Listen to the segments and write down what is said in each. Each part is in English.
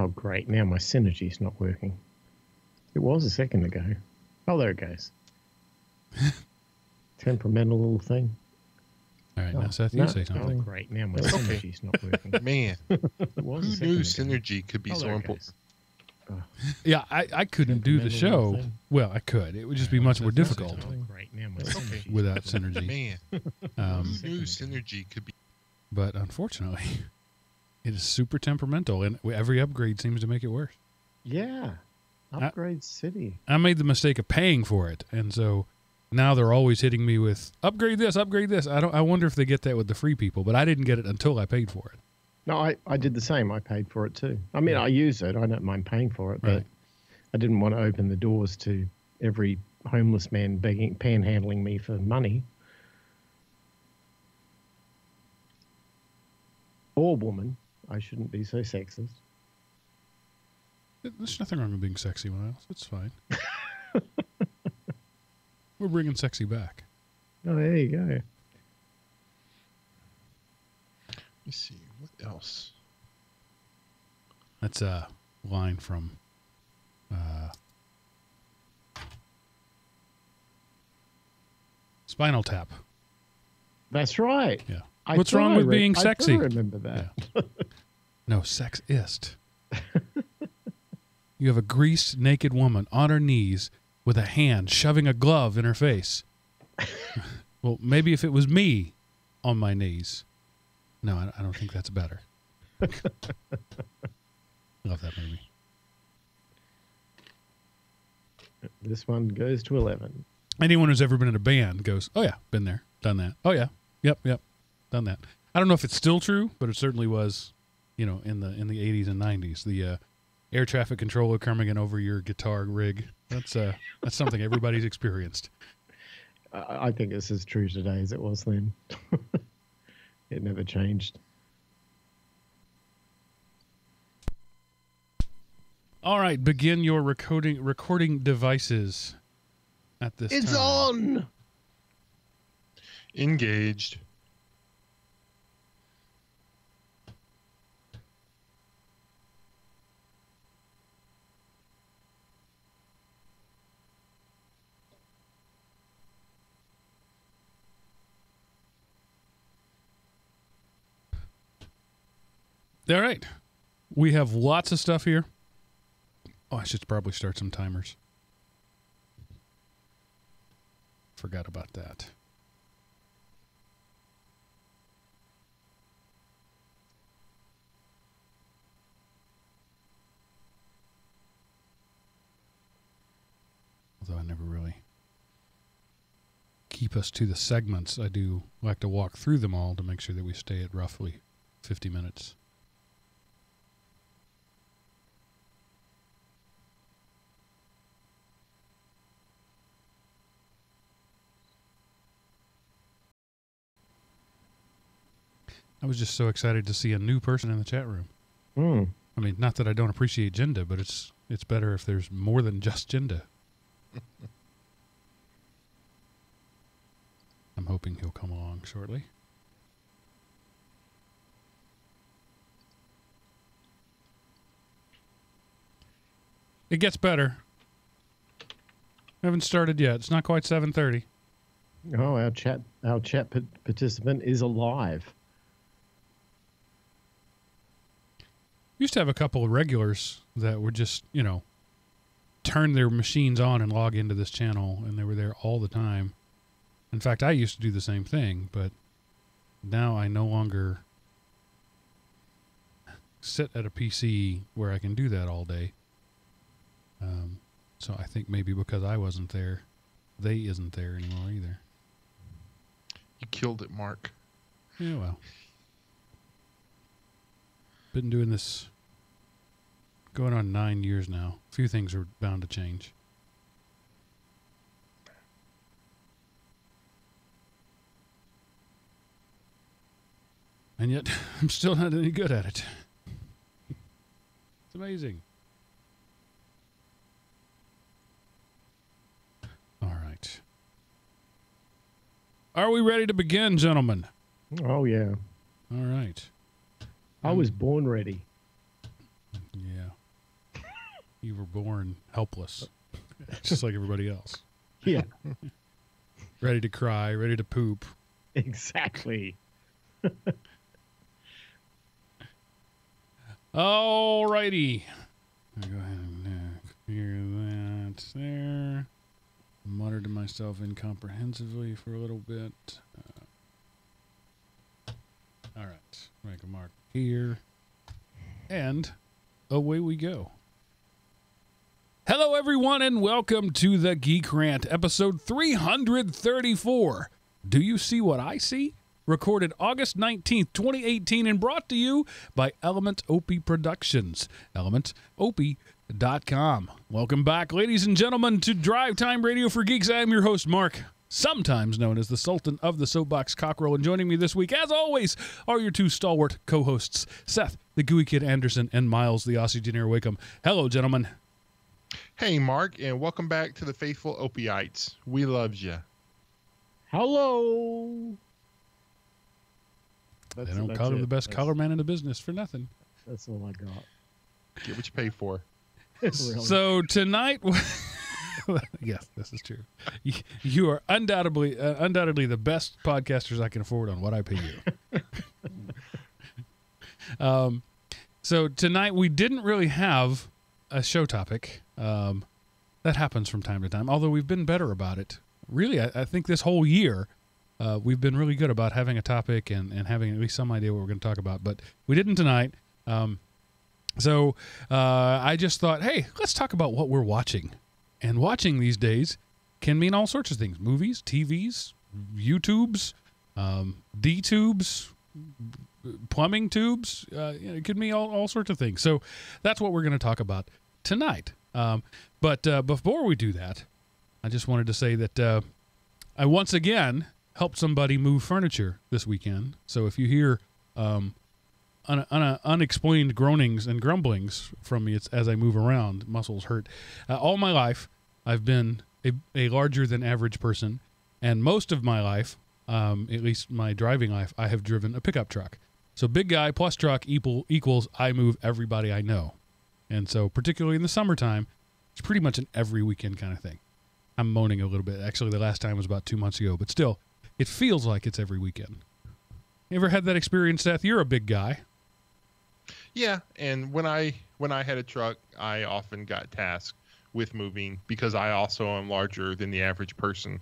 Oh, great. Now my synergy's not working. It was a second ago. Oh, there it goes. Temperamental little thing. All right, now Seth, you say something. Oh, great. Now my synergy's not working. Man, It was who a second knew ago. synergy could be so there it important? goes. Yeah, I couldn't do the Temperamental show. little thing. Well, I could. It would just be much more difficult Oh, great. Now my synergy's without not working. synergy. Man, who knew synergy could be? But unfortunately, it is super temperamental, and every upgrade seems to make it worse. Yeah. Upgrade City. I made the mistake of paying for it, and so now they're always hitting me with upgrade this, upgrade this. I wonder if they get that with the free people, but I didn't get it until I paid for it. No, I did the same. I paid for it too. I mean, I use it. I don't mind paying for it, but Right. I didn't want to open the doors to every homeless man panhandling me for money. Or woman. I shouldn't be so sexist. There's nothing wrong with being sexy, Miles. It's fine. We're bringing sexy back. Oh, there you go. Let's see what else. That's a line from Spinal Tap. That's right. Yeah. I What's thought wrong I with being I sexy? thought I remember that. Yeah. No, sexist. You have a greased, naked woman on her knees with a hand shoving a glove in her face. Well, maybe if it was me on my knees. No, I don't think that's better. Love that movie. This one goes to 11. Anyone who's ever been in a band goes, oh yeah, been there, done that. Oh yeah, yep, done that. I don't know if it's still true, but it certainly was, in the 80s and 90s. The air traffic controller coming in over your guitar rig. That's something everybody's experienced. I think it's as true today as it was then. It never changed. All right, begin your recording devices at this time. It's on! Engaged. All right. We have lots of stuff here. Oh, I should probably start some timers. Forgot about that. Although I never really keep us to the segments. I do like to walk through them all to make sure that we stay at roughly 50 minutes. I was just so excited to see a new person in the chat room. Mm. I mean, not that I don't appreciate Jinda, but it's better if there's more than just Jinda. I'm hoping he'll come along shortly. It gets better. Haven't started yet. It's not quite 7:30. Oh, our chat participant is alive. Used to have a couple of regulars that would just, turn their machines on and log into this channel, and they were there all the time. In fact, I used to do the same thing, but now I no longer sit at a PC where I can do that all day. So I think maybe because I wasn't there, they isn't there anymore either. You killed it, Mark. Yeah, well. Been doing this going on 9 years now. A few things are bound to change. And yet, I'm still not any good at it. It's amazing. All right. Are we ready to begin, gentlemen? Oh, yeah. All right. I was born ready. Yeah. You were born helpless, just like everybody else. Yeah, Ready to cry, ready to poop. exactly. All righty. Go ahead and clear that there. Muttered to myself incomprehensively for a little bit. All right. Make a mark here. And away we go. Hello, everyone, and welcome to the GeekRant, episode 334. Do you see what I see? Recorded August 19th, 2018, and brought to you by Element Opie Productions, elementopie.com. Welcome back, ladies and gentlemen, to Drive Time Radio for Geeks. I am your host, Mark, sometimes known as the Sultan of the Soapbox Cockerel, and joining me this week, as always, are your two stalwart co-hosts, Seth, the Gooey Kid Anderson, and Miles, the Aussie Junior Wakeham. Hello, gentlemen. Hey, Mark, and welcome back to the faithful Opie'ites. We loves you. Hello. They don't call him the best color man in the business for nothing. That's all I got. Get what you pay for. Really? So tonight, yes, this is true. You are undoubtedly the best podcasters I can afford on what I pay you. So tonight we didn't really have a show topic. That happens from time to time, although we've been better about it. Really, I think this whole year we've been really good about having a topic and having at least some idea what we're going to talk about, but we didn't tonight. So I just thought, hey, let's talk about what we're watching. And watching these days can mean all sorts of things. Movies, TVs, YouTubes, D-tubes, plumbing tubes. It could mean all sorts of things. So that's what we're going to talk about tonight. But before we do that, I just wanted to say that I once again helped somebody move furniture this weekend. So if you hear unexplained groanings and grumblings from me as I move around, muscles hurt. All my life, I've been a larger than average person, and most of my life, at least my driving life, I have driven a pickup truck. So big guy plus truck equals I move everybody I know. And so particularly in the summertime, it's pretty much an every weekend kind of thing. I'm moaning a little bit. Actually, the last time was about 2 months ago, but still, it feels like it's every weekend. You ever had that experience, Seth? You're a big guy. Yeah, and when I had a truck, I often got tasked with moving because I also am larger than the average person.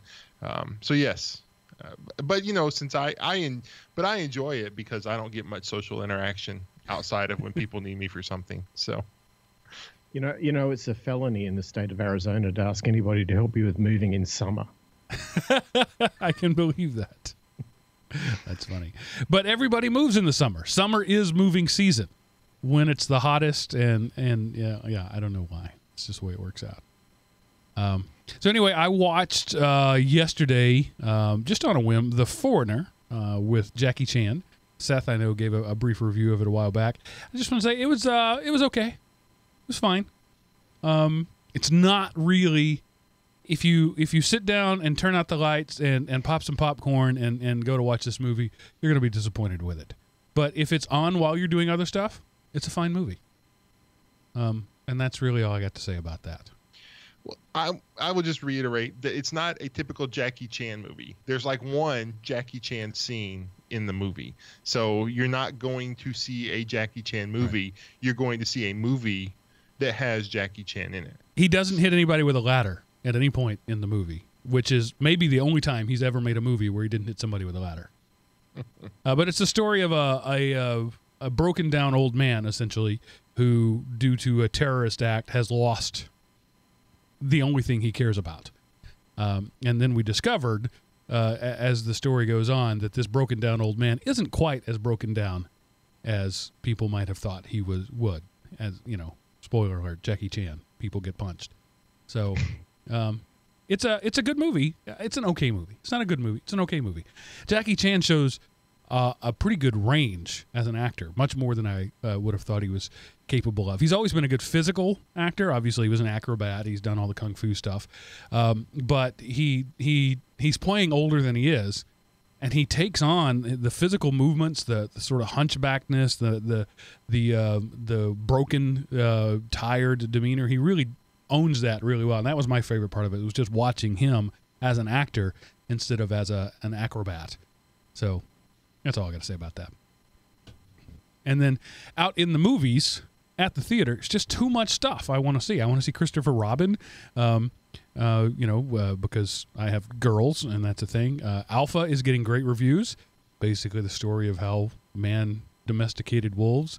So yes, but since I enjoy it because I don't get much social interaction outside of when people need me for something. So. It's a felony in the state of Arizona to ask anybody to help you with moving in summer. I can believe that. That's funny. But everybody moves in the summer. Summer is moving season when it's the hottest, and yeah, I don't know why. It's just the way it works out. So anyway, I watched yesterday, just on a whim, The Foreigner with Jackie Chan. Seth, I know, gave a brief review of it a while back. I just want to say it was okay. It was fine. It's not really, if you sit down and turn out the lights and pop some popcorn and go to watch this movie, you're going to be disappointed with it. But if it's on while you're doing other stuff, it's a fine movie. And that's really all I got to say about that. Well, I will just reiterate that it's not a typical Jackie Chan movie. There's like one Jackie Chan scene in the movie. So you're not going to see a Jackie Chan movie. Right. You're going to see a movie that has Jackie Chan in it. He doesn't hit anybody with a ladder at any point in the movie, which is maybe the only time he's ever made a movie where he didn't hit somebody with a ladder. But it's the story of a broken down old man, essentially, who, due to a terrorist act, has lost the only thing he cares about. And then we discovered, as the story goes on, that this broken down old man isn't quite as broken down as people might have thought he would. As spoiler alert, Jackie Chan, people get punched. So it's a good movie. It's an okay movie. It's not a good movie. It's an okay movie. Jackie Chan shows a pretty good range as an actor, much more than I would have thought he was capable of. He's always been a good physical actor. Obviously, he was an acrobat. He's done all the kung fu stuff. But he's playing older than he is, and he takes on the physical movements, the sort of hunchbackness, the broken, tired demeanor. He really owns that really well, and that was my favorite part of it. It was just watching him as an actor instead of as an acrobat. So that's all I got to say about that. And then out in the movies at the theater, it's just too much stuff I want to see. I want to see Christopher Robin, because I have girls and that's a thing. Alpha is getting great reviews. Basically the story of how man domesticated wolves.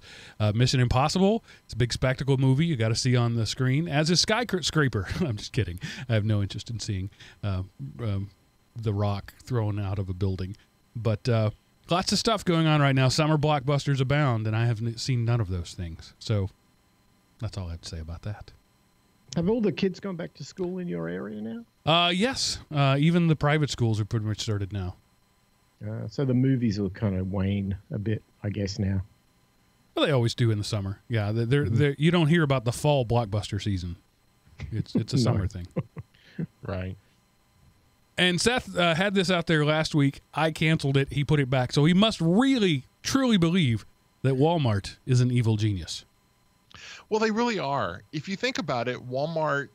Mission Impossible, it's a big spectacle movie you got to see on the screen, as is Skyscraper. I'm just kidding. I have no interest in seeing The Rock thrown out of a building. But lots of stuff going on right now. Summer blockbusters abound, and I have seen none of those things. So that's all I have to say about that. Have all the kids gone back to school in your area now? Yes. Even the private schools are pretty much started now. So the movies will kind of wane a bit, I guess, now. Well, they always do in the summer. Yeah, they're, you don't hear about the fall blockbuster season. It's a summer thing. Right. And Seth had this out there last week. I canceled it. He put it back. So he must really, truly believe that Walmart is an evil genius. Well, they really are. If you think about it, Walmart,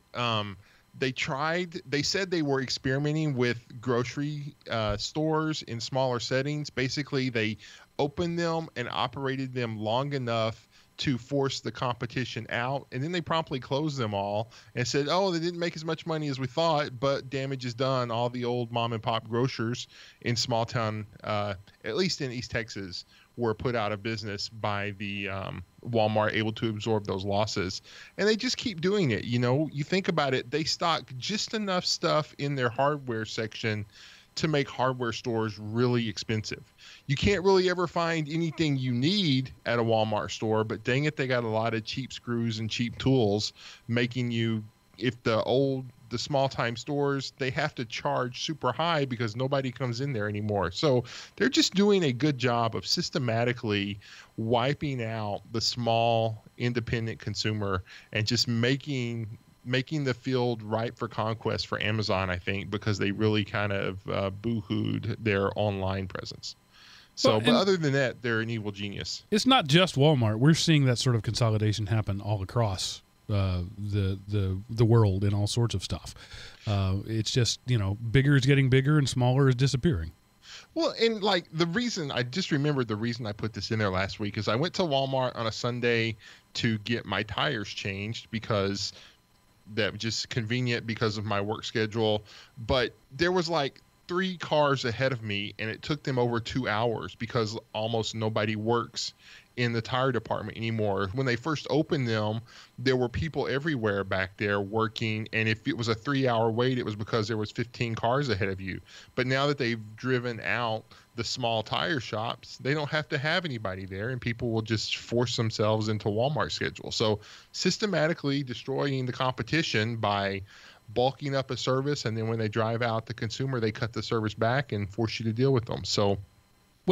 they said they were experimenting with grocery stores in smaller settings. Basically, they opened them and operated them long enough to force the competition out, and then they promptly closed them all and said, oh, they didn't make as much money as we thought, but damage is done. All the old mom and pop grocers in small town, at least in East Texas, were put out of business by the Walmart, able to absorb those losses. And they just keep doing it. You know, you think about it, they stock just enough stuff in their hardware section to make hardware stores really expensive. You can't really ever find anything you need at a Walmart store, but dang it, they got a lot of cheap screws and cheap tools, making you, if the small time stores, they have to charge super high because nobody comes in there anymore. So they're just doing a good job of systematically wiping out the small independent consumer and just making the field ripe for conquest for Amazon, I think, because they really kind of boo-hooed their online presence. So, but other than that, they're an evil genius. It's not just Walmart. We're seeing that sort of consolidation happen all across the world in all sorts of stuff. It's just, bigger is getting bigger and smaller is disappearing. Well, and like the reason I just remembered the reason I put this in there last week is I went to Walmart on a Sunday to get my tires changed because that was just convenient because of my work schedule. But there was like 3 cars ahead of me, and it took them over 2 hours because almost nobody works in the tire department anymore. When they first opened them, there were people everywhere back there working, and if it was a 3-hour wait, it was because there was 15 cars ahead of you. But now that they've driven out the small tire shops, they don't have to have anybody there, and people will just force themselves into Walmart schedule. So systematically destroying the competition by bulking up a service, and then when they drive out the consumer, they cut the service back and force you to deal with them. So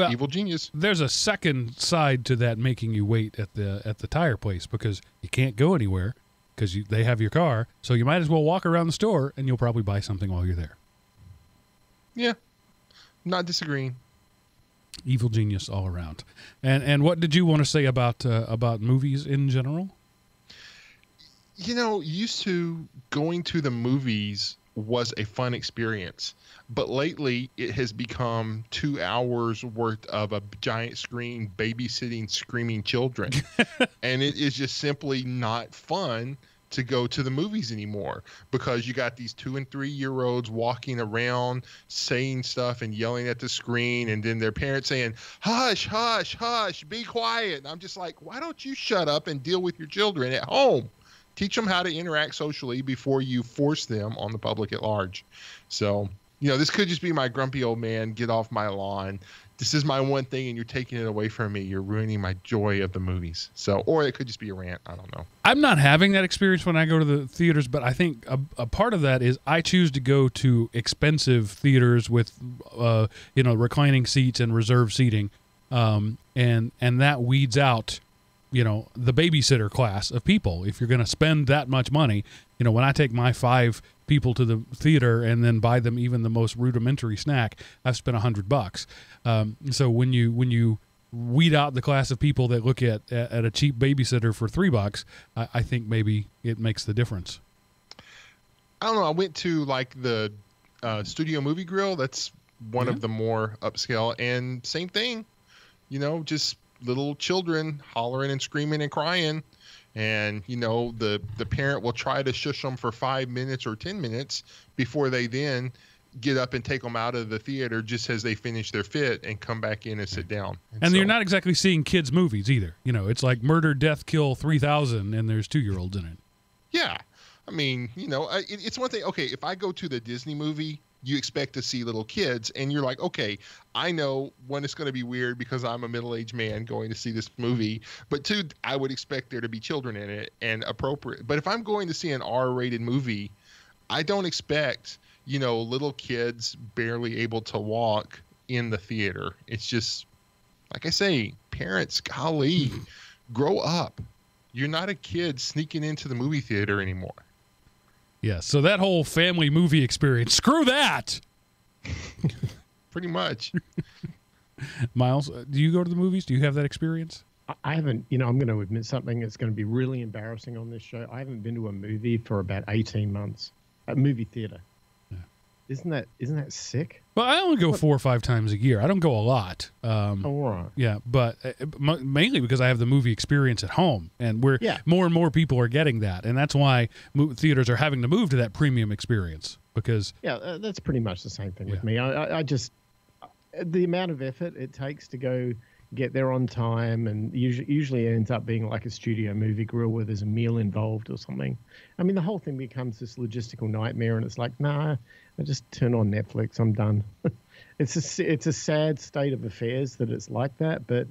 evil genius. There's a second side to that, making you wait at the tire place because you can't go anywhere because they have your car. So you might as well walk around the store and you'll probably buy something while you're there. Yeah, not disagreeing. Evil genius all around. And what did you want to say about movies in general? Used to going to the movies was a fun experience, but lately it has become 2 hours worth of a giant screen babysitting screaming children. And it is just simply not fun to go to the movies anymore because you got these 2 and 3 year olds walking around saying stuff and yelling at the screen, and then their parents saying, hush, hush, hush, be quiet. And I'm just like, why don't you shut up and deal with your children at home? Teach them how to interact socially before you force them on the public at large. So, this could just be my grumpy old man, get off my lawn. This is my one thing and you're taking it away from me. You're ruining my joy of the movies. So, or it could just be a rant. I don't know. I'm not having that experience when I go to the theaters, but I think a part of that is I choose to go to expensive theaters with, reclining seats and reserved seating. And that weeds out the babysitter class of people. If you're going to spend that much money, when I take my 5 people to the theater and then buy them even the most rudimentary snack, I've spent $100. So when you weed out the class of people that look at a cheap babysitter for $3, I think maybe it makes the difference. I don't know. I went to like the Studio Movie Grill. That's one of the more upscale, and same thing, just little children hollering and screaming and crying, and the parent will try to shush them for 5 minutes or 10 minutes before they then get up and take them out of the theater just as they finish their fit and come back in and sit down. And you're not exactly seeing kids movies either. It's like Murder, Death, Kill 3000 and there's 2-year-olds in it. Yeah. I mean, it's one thing. Okay, if I go to the Disney movie, you expect to see little kids, and you're like, okay, I know one, it's going to be weird because I'm a middle-aged man going to see this movie, but 2, I would expect there to be children in it and appropriate. But if I'm going to see an R-rated movie, I don't expect, little kids barely able to walk in the theater. It's just, like I say, parents, golly, grow up. You're not a kid sneaking into the movie theater anymore. Yeah, so that whole family movie experience, screw that! Pretty much. Miles, do you go to the movies? Do you have that experience? I haven't, I'm going to admit something that's going to be really embarrassing on this show. I haven't been to a movie for about 18 months. A movie theater. Yeah. Isn't that sick? Well, I only go 4 or 5 times a year. I don't go a lot. All right. Yeah, but mainly because I have the movie experience at home, and more and more people are getting that, and that's why theaters are having to move to that premium experience. Because that's pretty much the same thing with me. I just the amount of effort it takes to go get there on time, and usually it ends up being like a Studio Movie Grill where there's a meal involved or something. I mean, the whole thing becomes this logistical nightmare, and it's like, nah, I just turn on Netflix, I'm done. It's a sad state of affairs that it's like that, but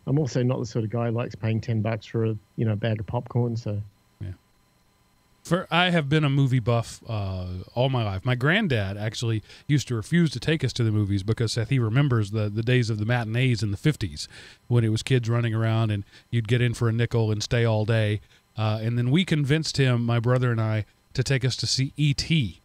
I'm also not the sort of guy who likes paying $10 for a bag of popcorn. So I have been a movie buff all my life. My granddad actually used to refuse to take us to the movies because Seth, he remembers the days of the matinees in the 50s when it was kids running around and you'd get in for a nickel and stay all day. And then we convinced him, my brother and I, to take us to see E.T.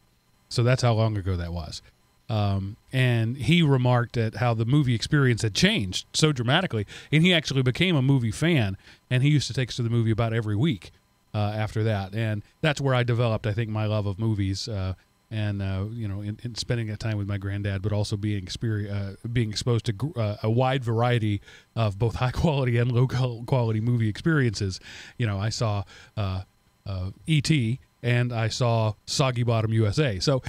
So that's how long ago that was. And he remarked at how the movie experience had changed so dramatically. And he actually became a movie fan, and he used to take us to the movie about every week. After that, and that's where I developed, I think, my love of movies, and in spending that time with my granddad, but also being exposed to a wide variety of both high quality and low quality movie experiences. I saw E.T. and I saw Soggy Bottom USA. So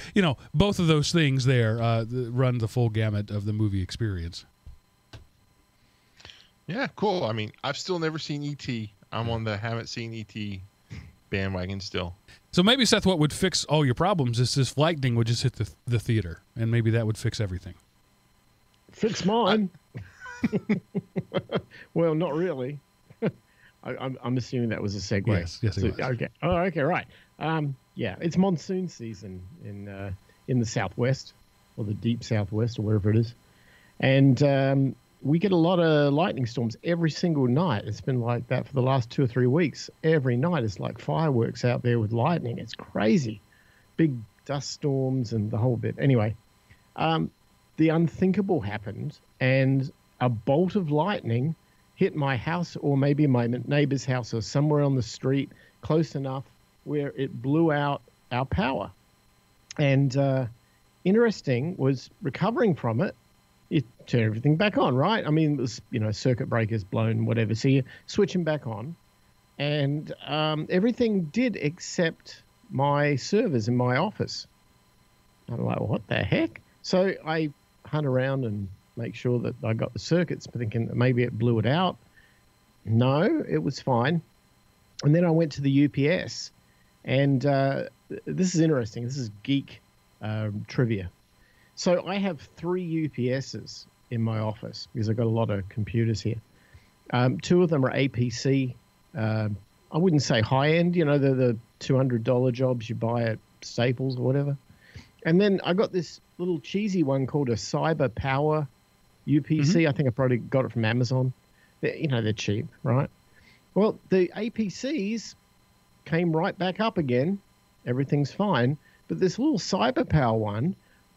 both of those things there run the full gamut of the movie experience. Yeah, cool. I mean, I've still never seen E.T. I'm on the haven't seen E.T. bandwagon still. So maybe, Seth, what would fix all your problems is this lightning would just hit the theater, and maybe that would fix everything. Fix mine? Well, not really. I'm assuming that was a segue. Yes, it was. Okay. Oh, okay, right. It's monsoon season in the southwest, or the deep southwest, or wherever it is, and we get a lot of lightning storms every single night. It's been like that for the last 2 or 3 weeks. Every night it's like fireworks out there with lightning. It's crazy. Big dust storms and the whole bit. Anyway, the unthinkable happened, and a bolt of lightning hit my house, or maybe my neighbor's house, or somewhere on the street close enough where it blew out our power. And interesting was recovering from it. You turn everything back on, right? I mean, it was, circuit breakers blown, whatever. So you switch them back on, and everything did except my servers in my office. I'm like, what the heck? So I hunt around and make sure that I got the circuits, thinking that maybe it blew it out. No, it was fine. And then I went to the UPS, and this is interesting. This is geek trivia. So I have 3 UPSs in my office because I've got a lot of computers here. 2 of them are APC. I wouldn't say high-end, the $200 jobs you buy at Staples or whatever. And then I got this little cheesy one called a Cyber Power UPC. I think I probably got it from Amazon. They're cheap, right? Well, the APCs came right back up again. Everything's fine. But this little CyberPower one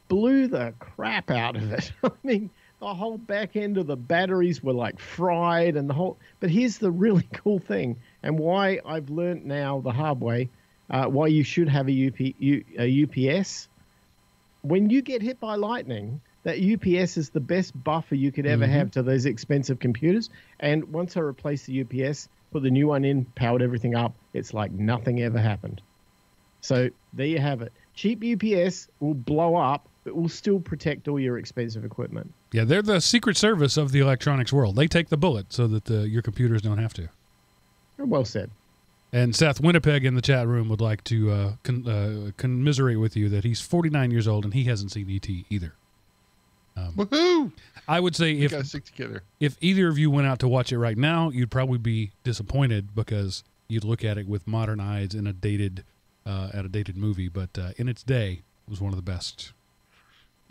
blew the crap out of it. I mean, the whole back end of the batteries were like fried and the whole... But here's the really cool thing, and why I've learned now the hard way, why you should have a UPS. When you get hit by lightning, that UPS is the best buffer you could ever have to those expensive computers. And once I replaced the UPS, put the new one in, powered everything up, it's like nothing ever happened. So there you have it. Cheap UPS will blow up, but will still protect all your expensive equipment. Yeah, they're the Secret Service of the electronics world. They take the bullet so that your computers don't have to. Well said. And Seth Winnipeg in the chat room would like to commiserate with you that he's 49 years old and he hasn't seen E.T. either. Woohoo! I would say We gotta stick together. if either of you went out to watch it right now, you'd probably be disappointed because you'd look at it with modern eyes in a dated movie. But in its day, it was one of the best.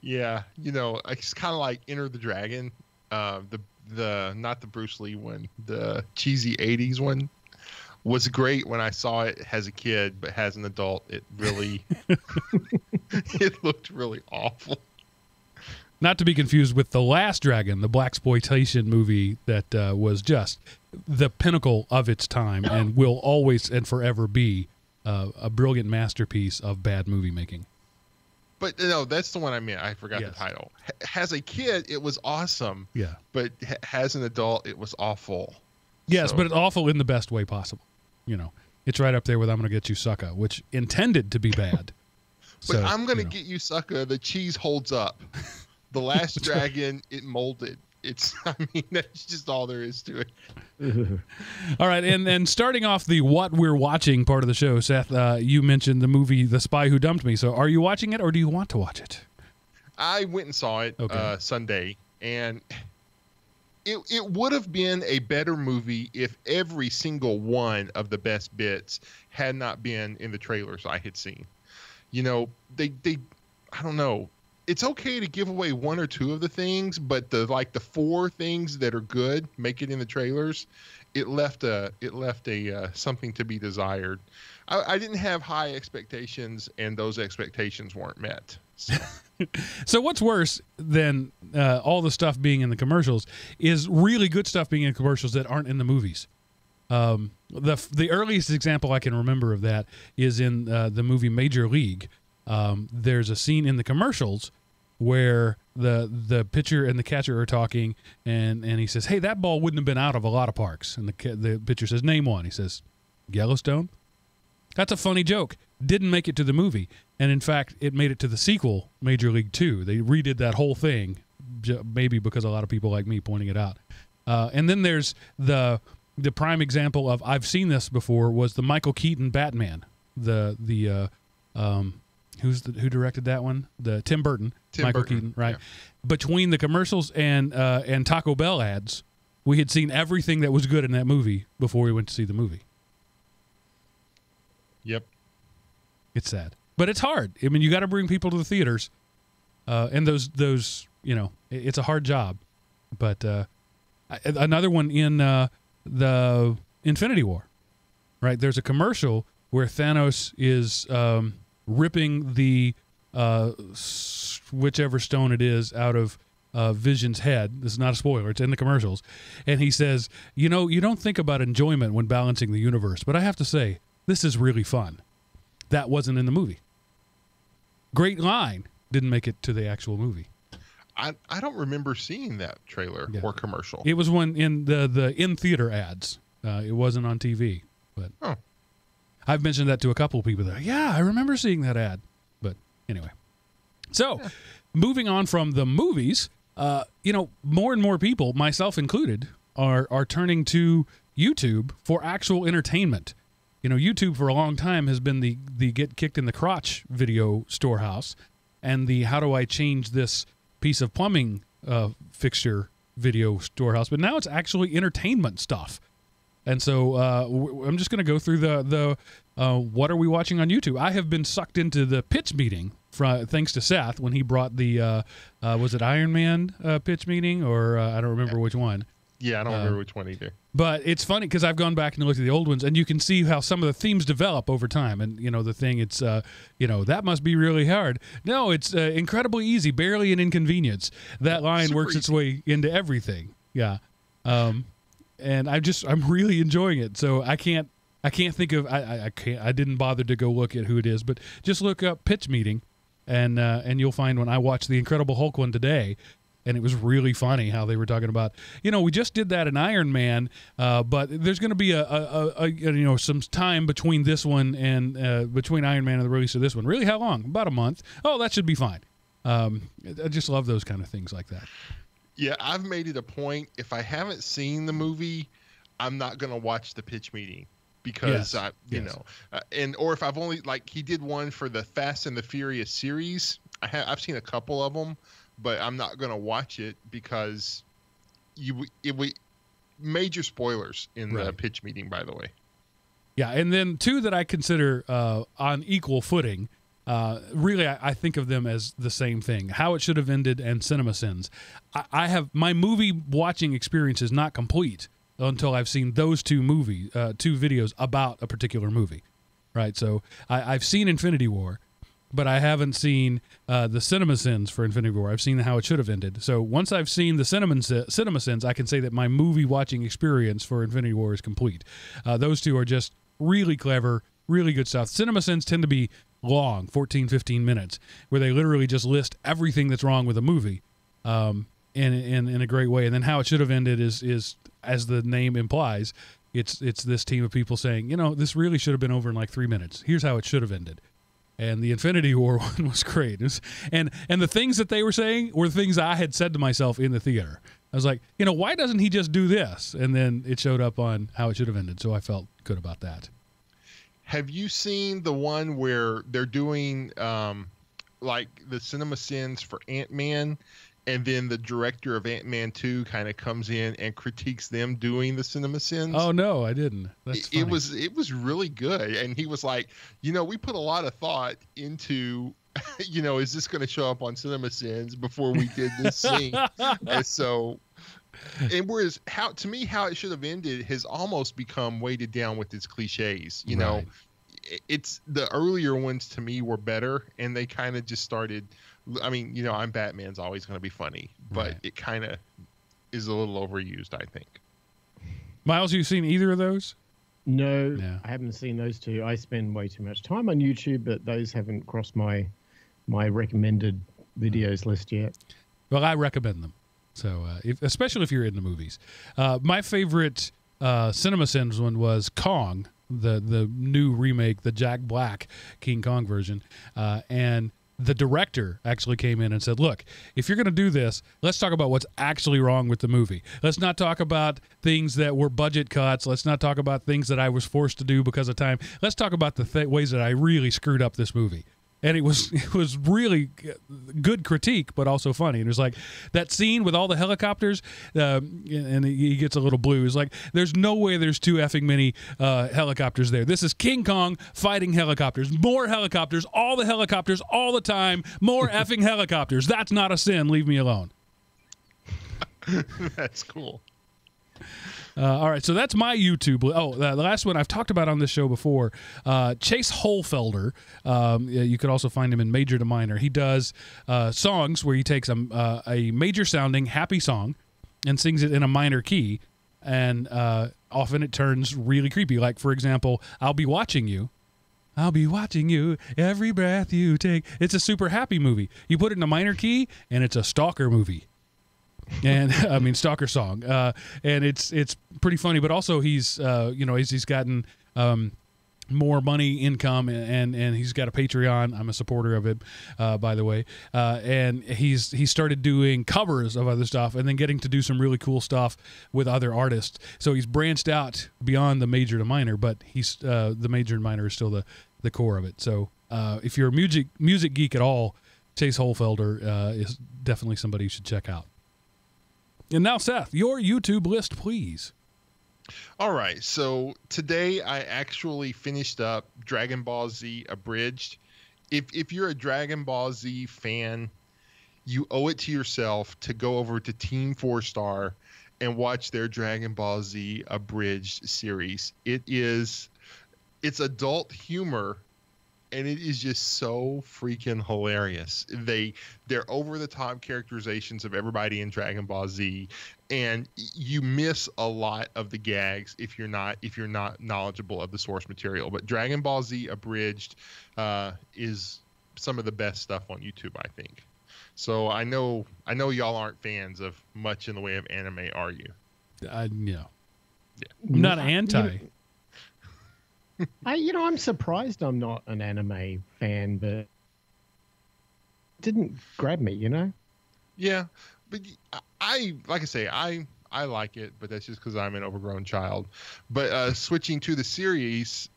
Yeah, it's kind of like Enter the Dragon, the not the Bruce Lee one, the cheesy '80s one, was great when I saw it as a kid, but as an adult, it really it looked really awful. Not to be confused with The Last Dragon, the blaxploitation movie that was just the pinnacle of its time and will always and forever be a brilliant masterpiece of bad movie making. But no, that's the one I meant. I forgot Yes. the title. As a kid, it was awesome. Yeah. But as an adult, it was awful. Yes, So- but it's awful in the best way possible. It's right up there with I'm Gonna Get You Sucker, which intended to be bad. But I'm gonna get you, sucker. The cheese holds up. The Last Dragon, it molded. That's just all there is to it. All right, and starting off the what we're watching part of the show, Seth, you mentioned the movie The Spy Who Dumped Me. So are you watching it or do you want to watch it? I went and saw it Sunday, and it would have been a better movie if every single one of the best bits had not been in the trailers I had seen. They I don't know. It's okay to give away one or two of the things, but the four things that are good make it in the trailers. It left a something to be desired. I didn't have high expectations, and those expectations weren't met. So what's worse than all the stuff being in the commercials is really good stuff being in commercials that aren't in the movies. The earliest example I can remember of that is in the movie Major League. There's a scene in the commercials where the pitcher and the catcher are talking, and he says, "Hey, that ball wouldn't have been out of a lot of parks." And the pitcher says, "Name one." He says, "Yellowstone." That's a funny joke. Didn't make it to the movie, and in fact, it made it to the sequel, Major League 2. They redid that whole thing, maybe because a lot of people like me pointing it out. And then there's the prime example of I've seen this before was the Michael Keaton Batman. Who directed that one? The Tim Burton. Michael Keaton, right? Yeah. Between the commercials and Taco Bell ads, we had seen everything that was good in that movie before we went to see the movie. Yep. It's sad, but it's hard. I mean, you got to bring people to the theaters, and those it's a hard job. But another one in the Infinity War, right? There's a commercial where Thanos is ripping the whichever stone it is out of Vision's head. This is not a spoiler. It's in the commercials. And he says, you don't think about enjoyment when balancing the universe, but I have to say, this is really fun. That wasn't in the movie. Great line. Didn't make it to the actual movie. I don't remember seeing that trailer or commercial. It was one in the in-theater ads. It wasn't on TV. But I've mentioned that to a couple of people. That, I remember seeing that ad. But anyway. So, moving on from the movies, more and more people, myself included, are turning to YouTube for actual entertainment. YouTube for a long time has been the get kicked in the crotch video storehouse and the how do I change this piece of plumbing fixture video storehouse. But now it's actually entertainment stuff. And so I'm just going to go through the what are we watching on YouTube. I have been sucked into the pitch meeting thanks to Seth when he brought the, was it Iron Man pitch meeting or I don't remember which one. Yeah, I don't remember which one either. But it's funny because I've gone back and looked at the old ones, and you can see how some of the themes develop over time. And the thing, it's that must be really hard. No, it's incredibly easy, barely an inconvenience. That line Super works its easy. way into everything. Yeah, and I'm really enjoying it. So I can't think of I didn't bother to go look at who it is, but just look up pitch meeting, and you'll find when I watched the Incredible Hulk one today. And it was really funny how they were talking about, we just did that in Iron Man, but there's going to be a some time between this one and between Iron Man and the release of this one. Really, how long? About a month. Oh, that should be fine. I just love those kind of things like that. Yeah, I've made it a point. If I haven't seen the movie, I'm not going to watch the pitch meeting because or if I've only he did one for the Fast and the Furious series. I've seen a couple of them. But I'm not going to watch it because major spoilers in the pitch meeting, by the way. Yeah, and then two that I consider on equal footing. Really, I think of them as the same thing. How It Should Have Ended and Cinema Sins. I have my movie watching experience is not complete until I've seen those two videos about a particular movie. Right, so I've seen Infinity War. But I haven't seen the Cinema Sins for Infinity War. I've seen How It Should Have Ended. So once I've seen the Cinema Sins, I can say that my movie watching experience for Infinity War is complete. Those two are just really clever, really good stuff. Cinema Sins tend to be long, 14, 15 minutes, where they literally just list everything that's wrong with a movie in a great way. And then How It Should Have Ended is as the name implies, it's this team of people saying, this really should have been over in like 3 minutes. Here's how it should have ended. And the Infinity War one was great. And the things that they were saying were things I had said to myself in the theater. I was like, why doesn't he just do this? And then it showed up on How It Should Have Ended, so I felt good about that. Have you seen the one where they're doing the Cinema Sins for Ant-Man, and then the director of Ant-Man 2 kind of comes in and critiques them doing the Cinema Sins? Oh no, I didn't. That's funny. It was really good, and he was like, we put a lot of thought into, is this going to show up on Cinema Sins before we did this scene? And so, whereas How It Should Have Ended has almost become weighted down with its cliches. Right. It's the earlier ones to me were better, and they kind of just started. I mean, I'm Batman's always going to be funny, but it kind of is a little overused, I think. Miles, you seen either of those? No, I haven't seen those two. I spend way too much time on YouTube, but those haven't crossed my recommended videos list yet. Well, I recommend them. So, especially if you're into movies. My favorite Cinema Sins one was Kong, the new remake, the Jack Black King Kong version, and the director actually came in and said, look, if you're going to do this, let's talk about what's actually wrong with the movie. Let's not talk about things that were budget cuts. Let's not talk about things that I was forced to do because of time. Let's talk about the ways that I really screwed up this movie. And it was really good critique, but also funny. And it was like that scene with all the helicopters, and he gets a little blue. It's like, there's no way there's too effing many helicopters there. This is King Kong fighting helicopters. More helicopters, all the time, more effing helicopters. That's not a sin. Leave me alone. That's cool. All right, so that's my YouTube. Oh, the last one I've talked about on this show before, Chase Holfelder. You could also find him in Major to Minor. He does songs where he takes a major-sounding happy song and sings it in a minor key, and often it turns really creepy. Like, for example, I'll Be Watching You. I'll be watching you every breath you take. It's a super happy movie. You put it in a minor key, and it's a stalker movie. And I mean, stalker song, and it's pretty funny. But also, he's he's gotten more money, income, and he's got a Patreon. I'm a supporter of it, by the way. And he started doing covers of other stuff, and then getting to do some really cool stuff with other artists. So he's branched out beyond the major to minor, but he's the major and minor is still the core of it. So if you're a music geek at all, Chase Holfelder is definitely somebody you should check out. And now, Seth, your YouTube list, please. All right. So today I actually finished up Dragon Ball Z Abridged. If you're a Dragon Ball Z fan, you owe it to yourself to go over to Team 4 Star and watch their Dragon Ball Z abridged series. It's adult humor, and it is just so freaking hilarious. They're over the top characterizations of everybody in Dragon Ball Z, and you miss a lot of the gags if you're not knowledgeable of the source material. But Dragon Ball Z abridged is some of the best stuff on YouTube, I think. So I know y'all aren't fans of much in the way of anime, are you? Yeah. Yeah. I'm not anti. I'm surprised I'm not an anime fan, but it didn't grab me, Yeah, but I like I say, I like it, but that's just because I'm an overgrown child. But switching to the serious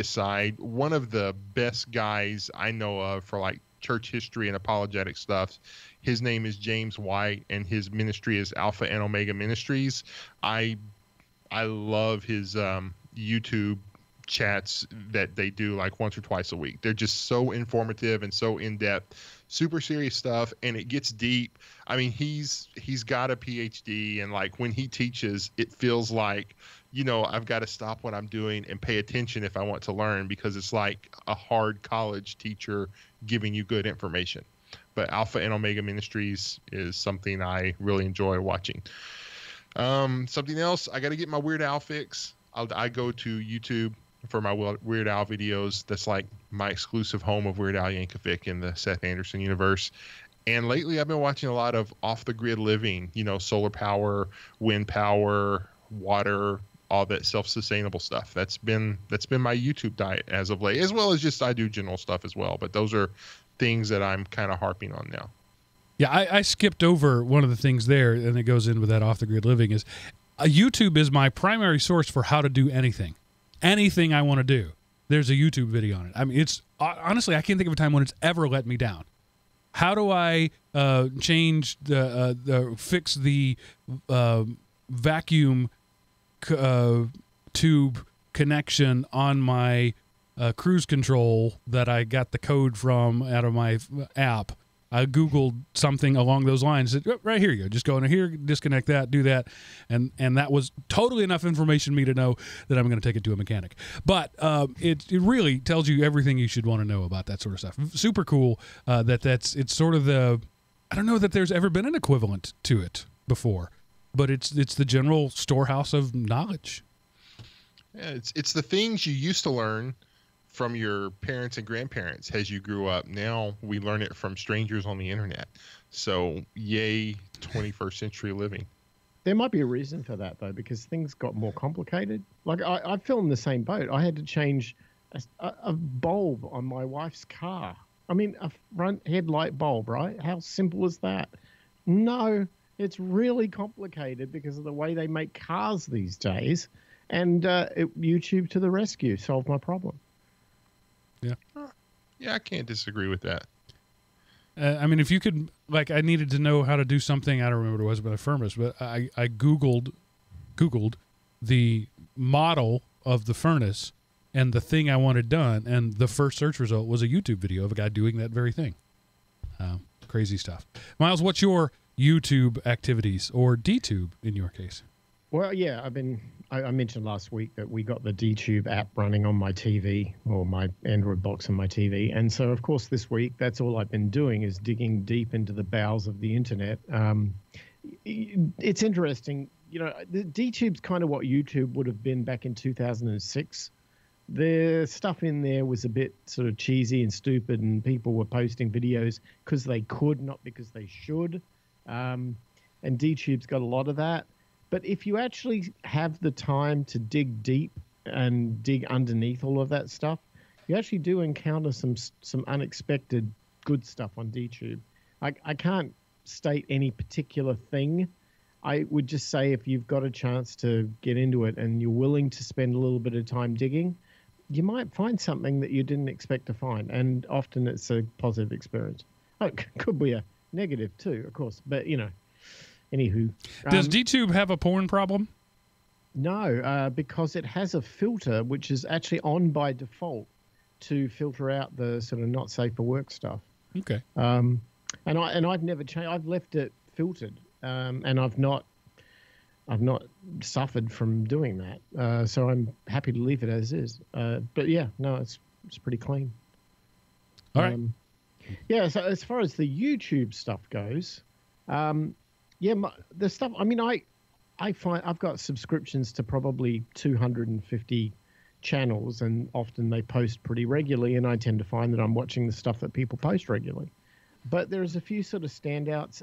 side, one of the best guys I know of for like church history and apologetic stuff, his name is James White, and his ministry is Alpha and Omega Ministries. I love his YouTube chats that they do like once or twice a week. They're just so informative and so in-depth, super serious stuff, and it gets deep. I mean, he's got a PhD, and like when he teaches, it feels like, I've got to stop what I'm doing and pay attention if I want to learn, because it's like a hard college teacher giving you good information. But Alpha and Omega Ministries is something I really enjoy watching. Something else, I got to get my Weird Al fix. I go to YouTube for my Weird Al videos. That's like my exclusive home of Weird Al Yankovic in the Seth Anderson universe. And lately I've been watching a lot of off the grid living, solar power, wind power, water, all that self-sustainable stuff. That's been my YouTube diet as of late, as well as just I do general stuff as well. But those are things that I'm kind of harping on now. Yeah, I skipped over one of the things there, and it goes in with that off the grid living, is YouTube is my primary source for how to do anything. Anything I want to do, there's a YouTube video on it. I mean, it's honestly, I can't think of a time when it's ever let me down. How do I change fix the vacuum tube connection on my cruise control that I got the code from out of my app? I Googled something along those lines. Said, oh, right here you go. Just go in here, disconnect that, do that. And that was totally enough information for me to know that I'm going to take it to a mechanic. But it really tells you everything you should want to know about that sort of stuff. Super cool it's sort of I don't know that there's ever been an equivalent to it before, but it's the general storehouse of knowledge. Yeah, it's the things you used to learn from your parents and grandparents as you grew up. Now we learn it from strangers on the internet. So yay 21st century living. There might be a reason for that, though, because things got more complicated. Like I fell in the same boat. I had to change a bulb on my wife's car. I mean, a front headlight bulb, right? How simple is that? No, it's really complicated because of the way they make cars these days. And YouTube to the rescue solved my problem. Yeah. Yeah, I can't disagree with that. I mean, if you could, like, I needed to know how to do something. I don't remember what it was about a furnace, but I Googled the model of the furnace and the thing I wanted done, and the first search result was a YouTube video of a guy doing that very thing. Crazy stuff. Miles, what's your YouTube activities, or DTube in your case? Well, yeah, I mentioned last week that we got the DTube app running on my TV, or my Android box on my TV. And so, of course, this week, that's all I've been doing is digging deep into the bowels of the internet. It's interesting. The DTube's kind of what YouTube would have been back in 2006. The stuff in there was a bit sort of cheesy and stupid, and people were posting videos because they could, not because they should. And DTube's got a lot of that. But if you actually have the time to dig deep and dig underneath all of that stuff, you actually do encounter some unexpected good stuff on DTube. I can't state any particular thing. I would just say if you've got a chance to get into it and you're willing to spend a little bit of time digging, you might find something that you didn't expect to find. And often it's a positive experience. Oh, it could be a negative too, of course. But, anywho. Does DTube have a porn problem? No, because it has a filter which is actually on by default to filter out the sort of not safe for work stuff. Okay. And I've never changed. I've left it filtered, and I've not I've not suffered from doing that. So I'm happy to leave it as is. But yeah, no, it's pretty clean. All right. Yeah. So as far as the YouTube stuff goes, the stuff. I mean, I find I've got subscriptions to probably 250 channels, and often they post pretty regularly, and I tend to find that I'm watching the stuff that people post regularly. But there's a few sort of standouts.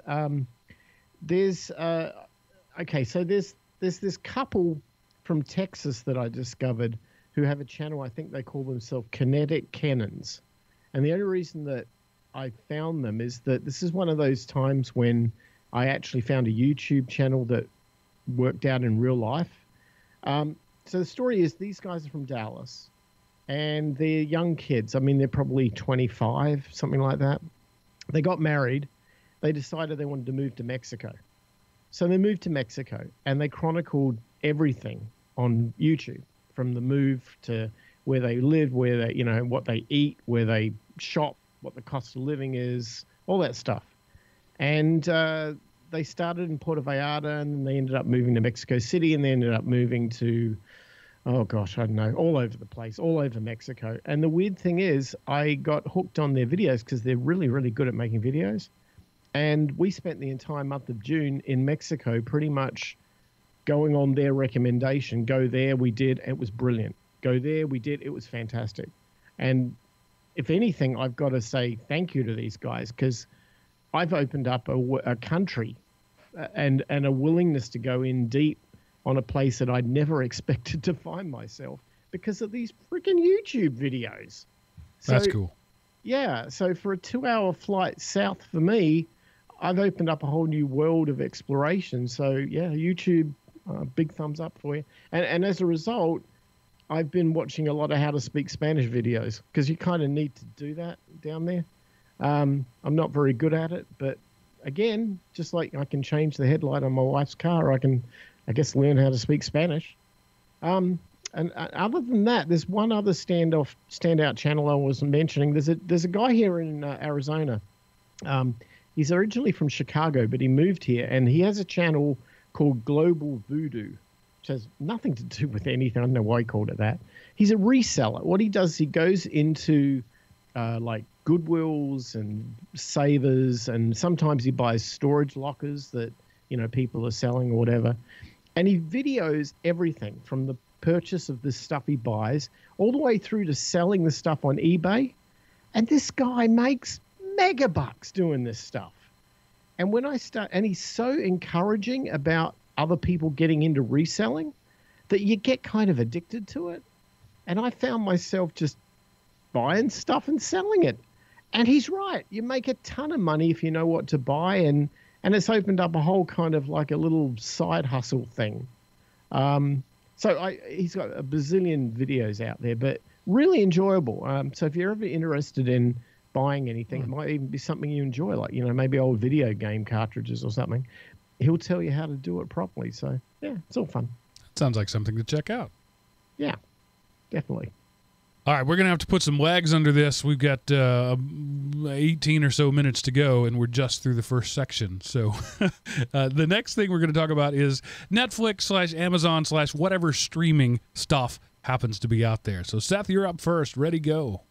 There's this couple from Texas that I discovered who have a channel. I think they call themselves Kinetic Cannons, and the only reason that I found them is that this is one of those times when I actually found a YouTube channel that worked out in real life. So the story is these guys are from Dallas, and they're young kids. I mean, they're probably 25, something like that. They got married. They decided they wanted to move to Mexico. So they moved to Mexico, and they chronicled everything on YouTube, from the move to where they live, where they, what they eat, where they shop, what the cost of living is, all that stuff. And they started in Puerto Vallarta, and then they ended up moving to Mexico City, and they ended up moving to, oh gosh, I don't know, all over the place, all over Mexico. And the weird thing is, I got hooked on their videos because they're really, really good at making videos. And we spent the entire month of June in Mexico pretty much going on their recommendation. Go there, we did, it was brilliant. Go there, we did, it was fantastic. And if anything, I've got to say thank you to these guys, because I've opened up a country and a willingness to go in deep on a place that I'd never expected to find myself because of these freaking YouTube videos. So, that's cool. Yeah. So for a 2-hour flight south for me, I've opened up a whole new world of exploration. So yeah, YouTube, big thumbs up for you. And as a result, I've been watching a lot of how to speak Spanish videos, because you kind of need to do that down there. I'm not very good at it, but again, just like I can change the headlight on my wife's car, I can, I guess, learn how to speak Spanish. And other than that, there's one other standout channel I was mentioning. There's a guy here in Arizona. He's originally from Chicago, but he moved here, and he has a channel called Global Voodoo, which has nothing to do with anything. I don't know why he called it that. He's a reseller. What he does, he goes into like Goodwills and Savers, and sometimes he buys storage lockers that people are selling or whatever, and he videos everything from the purchase of the stuff he buys all the way through to selling the stuff on eBay. And this guy makes mega bucks doing this stuff. And when I start, and he's so encouraging about other people getting into reselling that you get kind of addicted to it. And I found myself just buying stuff and selling it. And he's right. You make a ton of money if you know what to buy. And it's opened up a whole kind of like a little side hustle thing. So he's got a bazillion videos out there, but really enjoyable. So if you're ever interested in buying anything, it might even be something you enjoy, like, maybe old video game cartridges or something. He'll tell you how to do it properly. So yeah, it's all fun. Sounds like something to check out. Yeah, definitely. All right, we're going to have to put some wags under this. We've got 18 or so minutes to go, and we're just through the first section. So the next thing we're going to talk about is Netflix/Amazon/whatever streaming stuff happens to be out there. So Seth, you're up first. Ready, go.